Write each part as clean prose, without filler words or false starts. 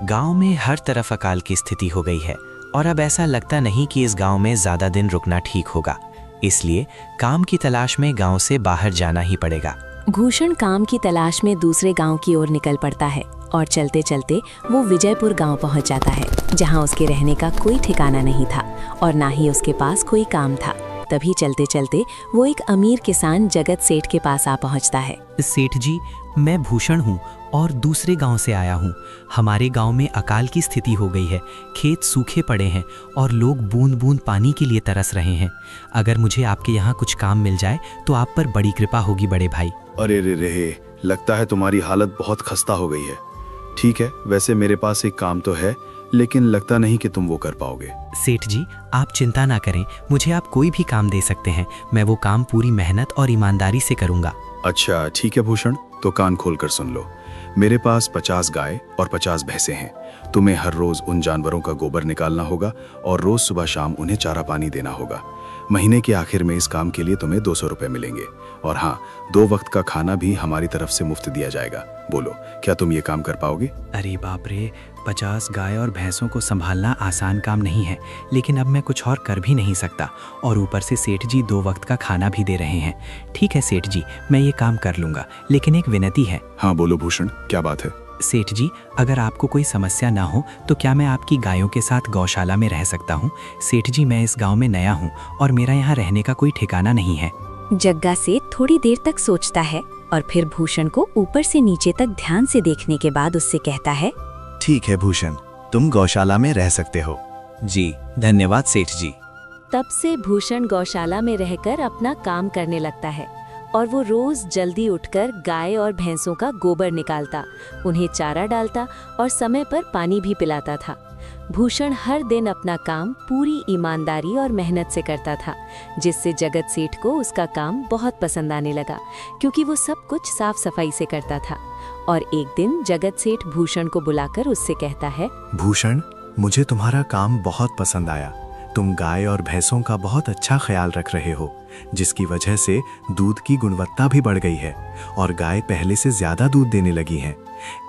गांव में हर तरफ अकाल की स्थिति हो गई है और अब ऐसा लगता नहीं कि इस गांव में ज्यादा दिन रुकना ठीक होगा। इसलिए काम की तलाश में गांव से बाहर जाना ही पड़ेगा। भूषण काम की तलाश में दूसरे गांव की ओर निकल पड़ता है और चलते चलते वो विजयपुर गांव पहुंच जाता है, जहां उसके रहने का कोई ठिकाना नहीं था और ना ही उसके पास कोई काम था। तभी चलते चलते वो एक अमीर किसान जगत सेठ के पास आ पहुंचता है। सेठ जी, मैं भूषण हूँ और दूसरे गांव से आया हूँ। हमारे गांव में अकाल की स्थिति हो गई है, खेत सूखे पड़े हैं और लोग बूंद बूंद पानी के लिए तरस रहे हैं। अगर मुझे आपके यहाँ कुछ काम मिल जाए तो आप पर बड़ी कृपा होगी बड़े भाई। अरे रे, लगता है तुम्हारी हालत बहुत खस्ता हो गई है। ठीक है, वैसे मेरे पास एक काम तो है, लेकिन लगता नहीं कि तुम वो कर पाओगे। सेठ जी, आप चिंता ना करें, मुझे आप कोई भी काम दे सकते हैं। मैं वो काम पूरी मेहनत और ईमानदारी से करूंगा। अच्छा ठीक है भूषण, तो कान खोल कर सुन लो। मेरे पास 50 गाय और 50 भैंसे हैं। तुम्हें हर रोज उन जानवरों का गोबर निकालना होगा और रोज सुबह शाम उन्हें चारा पानी देना होगा। महीने के आखिर में इस काम के लिए तुम्हें 200 रुपए मिलेंगे और हाँ, 2 वक्त का खाना भी हमारी तरफ से मुफ्त दिया जाएगा। बोलो, क्या तुम ये काम कर पाओगे? अरे बाप रे, 50 गाय और भैंसों को संभालना आसान काम नहीं है, लेकिन अब मैं कुछ और कर भी नहीं सकता और ऊपर से सेठ जी 2 वक्त का खाना भी दे रहे हैं। ठीक है सेठ जी, मैं ये काम कर लूंगा, लेकिन एक विनती है। हाँ बोलो भूषण, क्या बात है? सेठ जी, अगर आपको कोई समस्या ना हो तो क्या मैं आपकी गायों के साथ गौशाला में रह सकता हूँ? सेठ जी, मैं इस गाँव में नया हूँ और मेरा यहाँ रहने का कोई ठिकाना नहीं है। जग्गा सेठ थोड़ी देर तक सोचता है और फिर भूषण को ऊपर से नीचे तक ध्यान से देखने के बाद उससे कहता है, ठीक है भूषण, तुम गौशाला में रह सकते हो। जी धन्यवाद सेठ जी। तब से भूषण गौशाला में रहकर अपना काम करने लगता है और वो रोज जल्दी उठकर गाय और भैंसों का गोबर निकालता, उन्हें चारा डालता और समय पर पानी भी पिलाता था। भूषण हर दिन अपना काम पूरी ईमानदारी और मेहनत से करता था, जिससे जगत सेठ को उसका काम बहुत पसंद आने लगा, क्योंकि वो सब कुछ साफ सफाई से करता था। और एक दिन जगत सेठ भूषण को बुलाकर उससे कहता है, भूषण, मुझे तुम्हारा काम बहुत पसंद आया। तुम गाय और भैंसों का बहुत अच्छा ख्याल रख रहे हो, जिसकी वजह से दूध की गुणवत्ता भी बढ़ गई है और गाय पहले से ज्यादा दूध देने लगी हैं।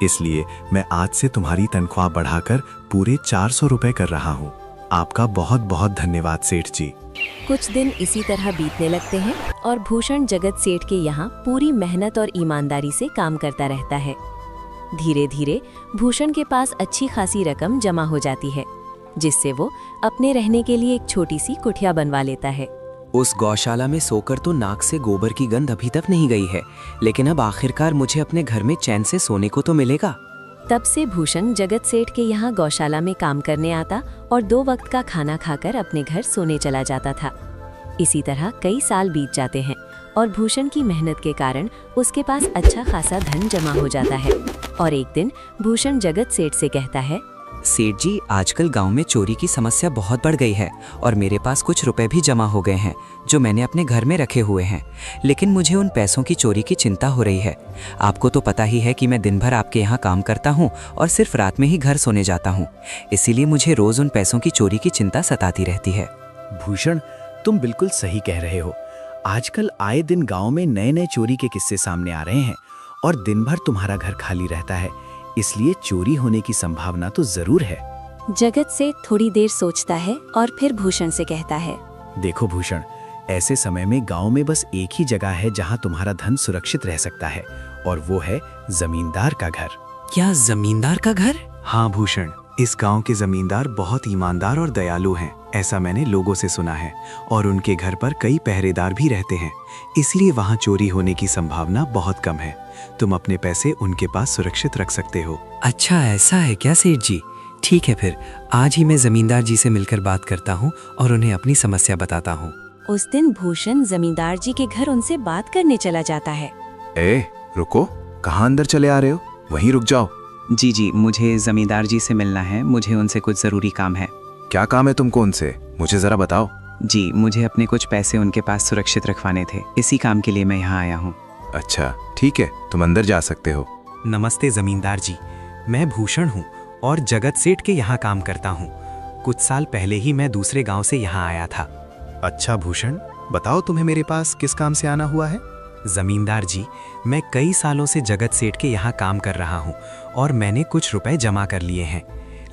इसलिए मैं आज से तुम्हारी तनख्वाह बढ़ाकर पूरे 400 रुपए कर रहा हूँ। आपका बहुत बहुत धन्यवाद सेठ जी। कुछ दिन इसी तरह बीतने लगते हैं और भूषण जगत सेठ के यहाँ पूरी मेहनत और ईमानदारी से काम करता रहता है। धीरे धीरे भूषण के पास अच्छी खासी रकम जमा हो जाती है, जिससे वो अपने रहने के लिए एक छोटी सी कुटिया बनवा लेता है। उस गौशाला में सोकर तो नाक से गोबर की गंध अभी तक नहीं गई है, लेकिन अब आखिरकार मुझे अपने घर में चैन से सोने को तो मिलेगा। तब से भूषण जगत सेठ के यहाँ गौशाला में काम करने आता और 2 वक्त का खाना खाकर अपने घर सोने चला जाता था। इसी तरह कई साल बीत जाते हैं और भूषण की मेहनत के कारण उसके पास अच्छा खासा धन जमा हो जाता है। और एक दिन भूषण जगत सेठ से कहता है, सेठ जी, आजकल गांव में चोरी की समस्या बहुत बढ़ गई है और मेरे पास कुछ रुपए भी जमा हो गए हैं जो मैंने अपने घर में रखे हुए हैं, लेकिन मुझे उन पैसों की चोरी की चिंता हो रही है। आपको तो पता ही है कि मैं दिन भर आपके यहाँ काम करता हूँ और सिर्फ रात में ही घर सोने जाता हूँ, इसीलिए मुझे रोज उन पैसों की चोरी की चिंता सताती रहती है। भूषण, तुम बिल्कुल सही कह रहे हो। आजकल आए दिन गाँव में नए नए चोरी के किस्से सामने आ रहे हैं और दिन भर तुम्हारा घर खाली रहता है, इसलिए चोरी होने की संभावना तो जरूर है। जगत से थोड़ी देर सोचता है और फिर भूषण से कहता है, देखो भूषण, ऐसे समय में गांव में बस एक ही जगह है जहां तुम्हारा धन सुरक्षित रह सकता है, और वो है जमींदार का घर। क्या जमींदार का घर? हाँ भूषण, इस गांव के जमींदार बहुत ईमानदार और दयालु हैं, ऐसा मैंने लोगों से सुना है, और उनके घर पर कई पहरेदार भी रहते हैं, इसलिए वहां चोरी होने की संभावना बहुत कम है। तुम अपने पैसे उनके पास सुरक्षित रख सकते हो। अच्छा, ऐसा है क्या सेठ जी? ठीक है, फिर आज ही मैं जमींदार जी से मिलकर बात करता हूँ और उन्हें अपनी समस्या बताता हूँ। उस दिन भूषण जमींदार जी के घर उनसे बात करने चला जाता है। रुको, कहाँ अंदर चले आ रहे हो? वहीं रुक जाओ। जी, मुझे जमींदार जी से मिलना है, मुझे उनसे कुछ जरूरी काम है। क्या काम है तुमको उनसे? मुझे जरा बताओ। जी, मुझे अपने कुछ पैसे उनके पास सुरक्षित रखवाने थे, इसी काम के लिए मैं यहाँ आया हूँ। अच्छा ठीक है, तुम अंदर जा सकते हो। नमस्ते जमींदार जी, मैं भूषण हूँ और जगत सेठ के यहाँ काम करता हूँ। कुछ साल पहले ही मैं दूसरे गांव से यहाँ आया था। अच्छा भूषण, बताओ तुम्हें मेरे पास किस काम से आना हुआ है? जमींदार जी, मैं कई सालों से जगत सेठ के यहाँ काम कर रहा हूँ और मैंने कुछ रुपए जमा कर लिए हैं,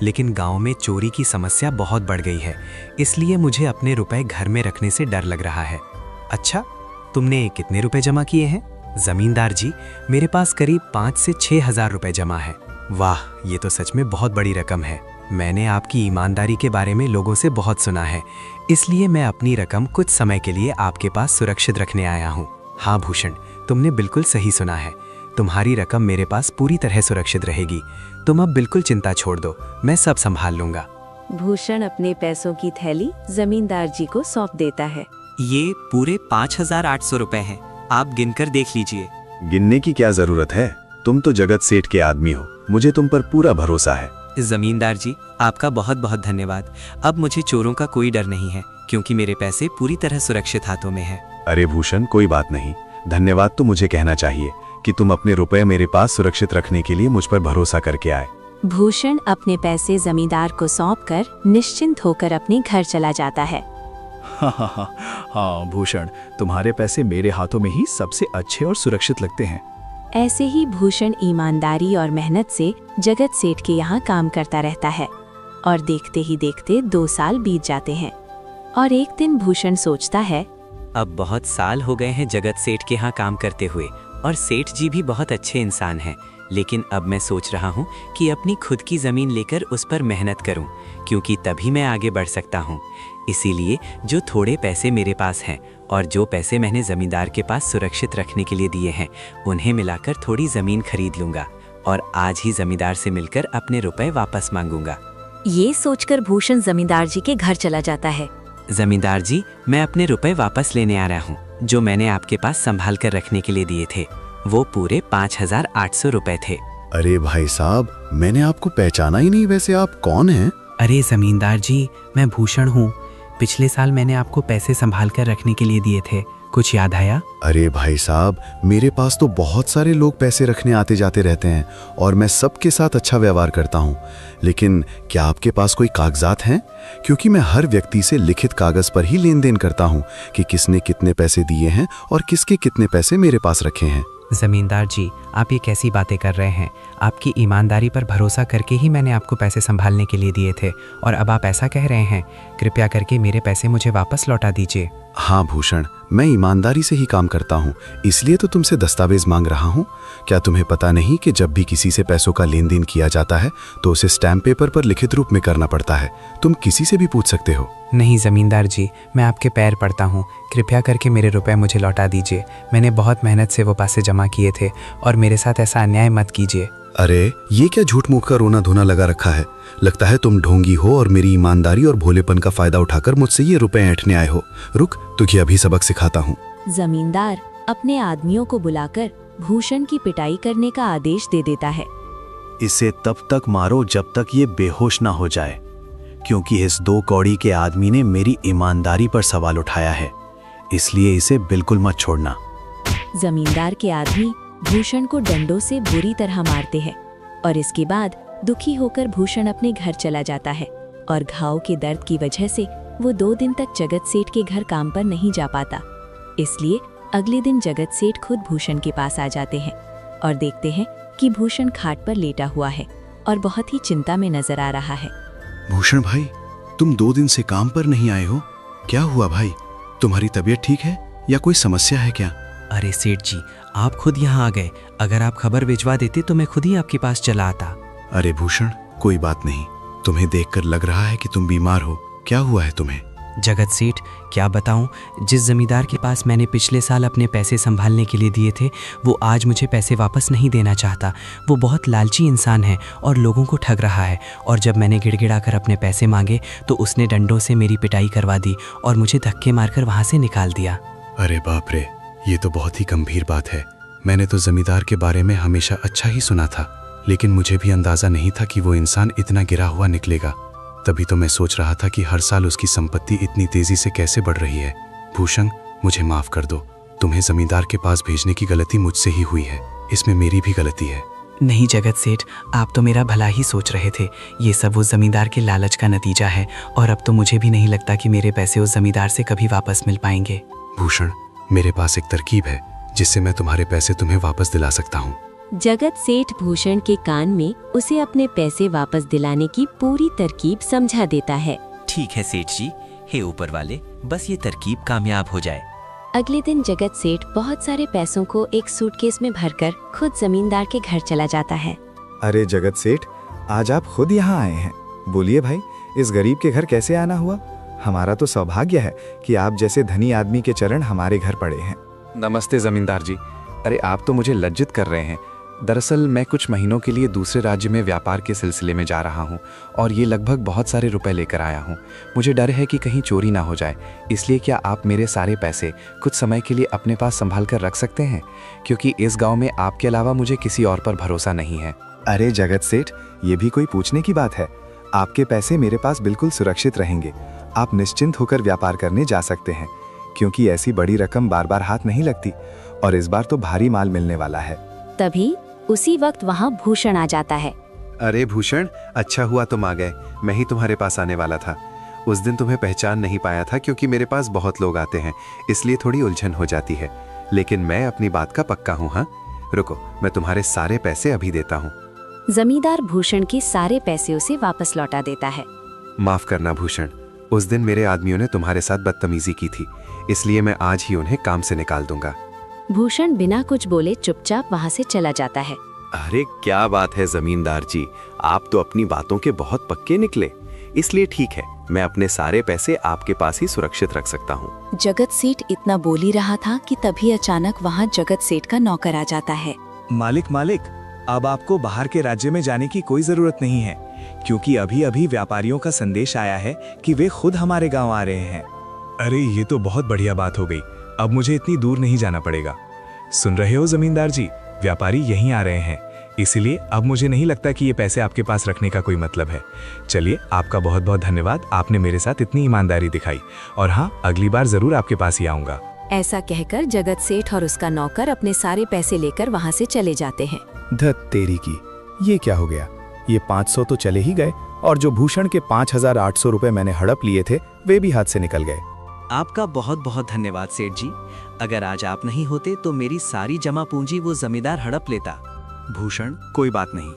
लेकिन गांव में चोरी की समस्या बहुत बढ़ गई है, इसलिए मुझे अपने रुपए घर में रखने से डर लग रहा है। अच्छा, तुमने कितने रुपए जमा किए हैं? जमींदार जी, मेरे पास करीब 5 से 6 हजार रुपए जमा है। वाह, ये तो सच में बहुत बड़ी रकम है। मैंने आपकी ईमानदारी के बारे में लोगों से बहुत सुना है, इसलिए मैं अपनी रकम कुछ समय के लिए आपके पास सुरक्षित रखने आया हूँ। हाँ भूषण, तुमने बिल्कुल सही सुना है। तुम्हारी रकम मेरे पास पूरी तरह सुरक्षित रहेगी। तुम अब बिल्कुल चिंता छोड़ दो, मैं सब संभाल लूंगा। भूषण अपने पैसों की थैली जमींदार जी को सौंप देता है। ये पूरे 5,800 रुपए हैं, आप गिनकर देख लीजिए। गिनने की क्या जरूरत है, तुम तो जगत सेठ के आदमी हो, मुझे तुम पर पूरा भरोसा है। जमींदार जी, आपका बहुत बहुत धन्यवाद। अब मुझे चोरों का कोई डर नहीं है, क्योंकि मेरे पैसे पूरी तरह सुरक्षित हाथों में हैं। अरे भूषण, कोई बात नहीं, धन्यवाद तो मुझे कहना चाहिए कि तुम अपने रुपए मेरे पास सुरक्षित रखने के लिए मुझ पर भरोसा करके आए। भूषण अपने पैसे जमींदार को सौंपकर निश्चिंत होकर अपने घर चला जाता है। हाँ भूषण, तुम्हारे पैसे मेरे हाथों में ही सबसे अच्छे और सुरक्षित लगते हैं। ऐसे ही भूषण ईमानदारी और मेहनत से जगत सेठ के यहाँ काम करता रहता है और देखते ही देखते 2 साल बीत जाते हैं। और एक दिन भूषण सोचता है, अब बहुत साल हो गए हैं जगत सेठ के यहाँ काम करते हुए, और सेठ जी भी बहुत अच्छे इंसान हैं, लेकिन अब मैं सोच रहा हूँ कि अपनी खुद की ज़मीन लेकर उस पर मेहनत करूँ, क्योंकि तभी मैं आगे बढ़ सकता हूँ। इसीलिए जो थोड़े पैसे मेरे पास हैं और जो पैसे मैंने ज़मींदार के पास सुरक्षित रखने के लिए दिए हैं, उन्हें मिलाकर थोड़ी ज़मीन खरीद लूँगा और आज ही ज़मींदार से मिलकर अपने रुपए वापस मांगूंगा। ये सोचकर भूषण जमींदार जी के घर चला जाता है। जमींदार जी, मैं अपने रुपए वापस लेने आ रहा हूँ, जो मैंने आपके पास संभाल कर रखने के लिए दिए थे। वो पूरे 5,800 रुपए थे। अरे भाई साहब, मैंने आपको पहचाना ही नहीं, वैसे आप कौन हैं? अरे जमींदार जी, मैं भूषण हूँ। पिछले साल मैंने आपको पैसे संभाल कर रखने के लिए दिए थे, कुछ याद आया? अरे भाई साहब, मेरे पास तो बहुत सारे लोग पैसे रखने आते जाते रहते हैं और मैं सबके साथ अच्छा व्यवहार करता हूँ, लेकिन क्या आपके पास कोई कागजात हैं? क्योंकि मैं हर व्यक्ति से लिखित कागज पर ही लेन देन करता हूँ कि किसने कितने पैसे दिए हैं और किसके कितने पैसे मेरे पास रखे हैं। जमींदार जी, आप ये कैसी बातें कर रहे हैं? आपकी ईमानदारी पर भरोसा करके ही मैंने आपको पैसे संभालने के लिए दिए थे, और अब आप ऐसा कह रहे हैं। कृपया करके मेरे पैसे मुझे वापस लौटा दीजिए। हाँ भूषण, मैं ईमानदारी से ही काम करता हूँ, इसलिए तो तुमसे दस्तावेज मांग रहा हूँ। क्या तुम्हें पता नहीं कि जब भी किसी से पैसों का लेन देन किया जाता है तो उसे स्टैम्प पेपर पर लिखित रूप में करना पड़ता है? तुम किसी से भी पूछ सकते हो। नहीं जमींदार जी, मैं आपके पैर पड़ता हूँ, कृपया करके मेरे रुपए मुझे लौटा दीजिए। मैंने बहुत मेहनत से वो पैसे जमा किए थे और मेरे साथ ऐसा अन्याय मत कीजिए। अरे ये क्या झूठ मूठ का रोना धोना लगा रखा है? लगता है तुम ढोंगी हो और मेरी ईमानदारी और भोलेपन का फायदा उठाकर मुझसे ये रुपए ऐंठने आए हो। रुक, तुझे अभी सबक सिखाता हूँ। जमींदार अपने आदमियों को बुलाकर भूषण की पिटाई करने का आदेश दे देता है। इसे तब तक मारो जब तक ये बेहोश ना हो जाए, क्योंकि इस 2 कौड़ी के आदमी ने मेरी ईमानदारी पर सवाल उठाया है, इसलिए इसे बिल्कुल मत छोड़ना। जमींदार के आदमी भूषण को डंडों से बुरी तरह मारते हैं और इसके बाद दुखी होकर भूषण अपने घर चला जाता है और घाव के दर्द की वजह से वो 2 दिन तक जगत सेठ के घर काम पर नहीं जा पाता। इसलिए अगले दिन जगत सेठ खुद भूषण के पास आ जाते हैं और देखते हैं कि भूषण खाट पर लेटा हुआ है और बहुत ही चिंता में नजर आ रहा है। भूषण भाई, तुम 2 दिन से काम पर नहीं आए हो, क्या हुआ भाई? तुम्हारी तबीयत ठीक है या कोई समस्या है क्या? अरे सेठ जी, आप खुद यहाँ आ गए। अगर आप खबर भिजवा देते तो मैं खुद ही आपके पास चला आता। अरे भूषण, कोई बात नहीं, तुम्हें देखकर लग रहा है कि तुम बीमार हो। क्या हुआ है तुम्हें? जगत सेठ, क्या बताऊं, जिस जमींदार के पास मैंने पिछले साल अपने पैसे संभालने के लिए दिए थे, वो आज मुझे पैसे वापस नहीं देना चाहता। वो बहुत लालची इंसान है और लोगों को ठग रहा है, और जब मैंने गिड़गिड़ाकर अपने पैसे मांगे तो उसने डंडों से मेरी पिटाई करवा दी और मुझे धक्के मारकर वहाँ से निकाल दिया। अरे बाप रे, ये तो बहुत ही गंभीर बात है। मैंने तो जमींदार के बारे में हमेशा अच्छा ही सुना था, लेकिन मुझे भी अंदाजा नहीं था कि वो इंसान इतना गिरा हुआ निकलेगा। तभी तो मैं सोच रहा था कि हर साल उसकी संपत्ति इतनी तेजी से कैसे बढ़ रही है। भूषण, मुझे माफ कर दो, तुम्हें जमींदार के पास भेजने की गलती मुझसे ही हुई है, इसमें मेरी भी गलती है। नहीं जगत सेठ, आप तो मेरा भला ही सोच रहे थे। ये सब उस जमींदार के लालच का नतीजा है, और अब तो मुझे भी नहीं लगता कि मेरे पैसे उस जमींदार से कभी वापस मिल पाएंगे। भूषण, मेरे पास एक तरकीब है जिससे मैं तुम्हारे पैसे तुम्हें वापस दिला सकता हूँ। जगत सेठ भूषण के कान में उसे अपने पैसे वापस दिलाने की पूरी तरकीब समझा देता है। ठीक है सेठ जी, हे ऊपर वाले, बस ये तरकीब कामयाब हो जाए। अगले दिन जगत सेठ बहुत सारे पैसों को एक सूटकेस में भरकर खुद जमींदार के घर चला जाता है। अरे जगत सेठ, आज आप खुद यहाँ आए हैं। बोलिए भाई, इस गरीब के घर कैसे आना हुआ? हमारा तो सौभाग्य है कि आप जैसे धनी आदमी के चरण हमारे घर पड़े हैं। नमस्ते जमींदार जी। अरे आप तो मुझे लज्जित कर रहे हैं। दरअसल मैं कुछ महीनों के लिए दूसरे राज्य में व्यापार के सिलसिले में जा रहा हूँ और ये लगभग बहुत सारे रुपए लेकर आया हूँ। मुझे डर है कि कहीं चोरी ना हो जाए, इसलिए क्या आप मेरे सारे पैसे कुछ समय के लिए अपने पास संभाल कर रख सकते हैं? क्योंकि इस गाँव में आपके अलावा मुझे किसी और पर भरोसा नहीं है। अरे जगत सेठ, ये भी कोई पूछने की बात है? आपके पैसे मेरे पास बिल्कुल सुरक्षित रहेंगे। आप निश्चिंत होकर व्यापार करने जा सकते हैं, क्योंकि ऐसी बड़ी रकम बार बार हाथ नहीं लगती और इस बार तो भारी माल मिलने वाला है। तभी उसी वक्त वहाँ भूषण आ जाता है। अरे भूषण, अच्छा हुआ तुम आ गए। मैं ही तुम्हारे पास आने वाला था। उस दिन तुम्हें पहचान नहीं पाया था क्योंकि मेरे पास बहुत लोग आते हैं, इसलिए थोड़ी उलझन हो जाती है। लेकिन मैं अपनी बात का पक्का हूँ। हाँ, रुको, मैं तुम्हारे सारे पैसे अभी देता हूँ। जमींदार भूषण के सारे पैसे उसे वापस लौटा देता है। माफ करना भूषण, उस दिन मेरे आदमियों ने तुम्हारे साथ बदतमीजी की थी, इसलिए मैं आज ही उन्हें काम से निकाल दूंगा। भूषण बिना कुछ बोले चुपचाप वहाँ से चला जाता है। अरे क्या बात है जमींदार जी, आप तो अपनी बातों के बहुत पक्के निकले। इसलिए ठीक है, मैं अपने सारे पैसे आपके पास ही सुरक्षित रख सकता हूँ। जगत सेठ इतना बोल ही रहा था कि तभी अचानक वहाँ जगत सेठ का नौकर आ जाता है। मालिक, अब आपको बाहर के राज्य में जाने की कोई जरूरत नहीं है, क्योंकि अभी अभी व्यापारियों का संदेश आया है कि वे खुद हमारे गांव आ रहे हैं। अरे ये तो बहुत बढ़िया बात हो गई, अब मुझे इतनी दूर नहीं जाना पड़ेगा। सुन रहे हो जमींदार जी, व्यापारी यहीं आ रहे हैं, इसलिए अब मुझे नहीं लगता कि ये पैसे आपके पास रखने का कोई मतलब है। चलिए, आपका बहुत बहुत धन्यवाद, आपने मेरे साथ इतनी ईमानदारी दिखाई। और हाँ, अगली बार जरूर आपके पास ही आऊंगा। ऐसा कहकर जगत सेठ और उसका नौकर अपने सारे पैसे लेकर वहाँ से चले जाते हैं। धत तेरी की, ये क्या हो गया? ये 500 तो चले ही गए और जो भूषण के 5,800 रुपए मैंने हड़प लिए थे वे भी हाथ से निकल गए। आपका बहुत बहुत धन्यवाद सेठ जी। अगर आज आप नहीं होते तो मेरी सारी जमा पूंजी वो जमींदार हड़प लेता। भूषण, कोई बात नहीं।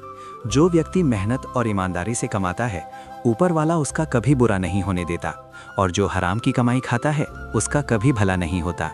जो व्यक्ति मेहनत और ईमानदारी से कमाता है, ऊपर वाला उसका कभी बुरा नहीं होने देता, और जो हराम की कमाई खाता है उसका कभी भला नहीं होता।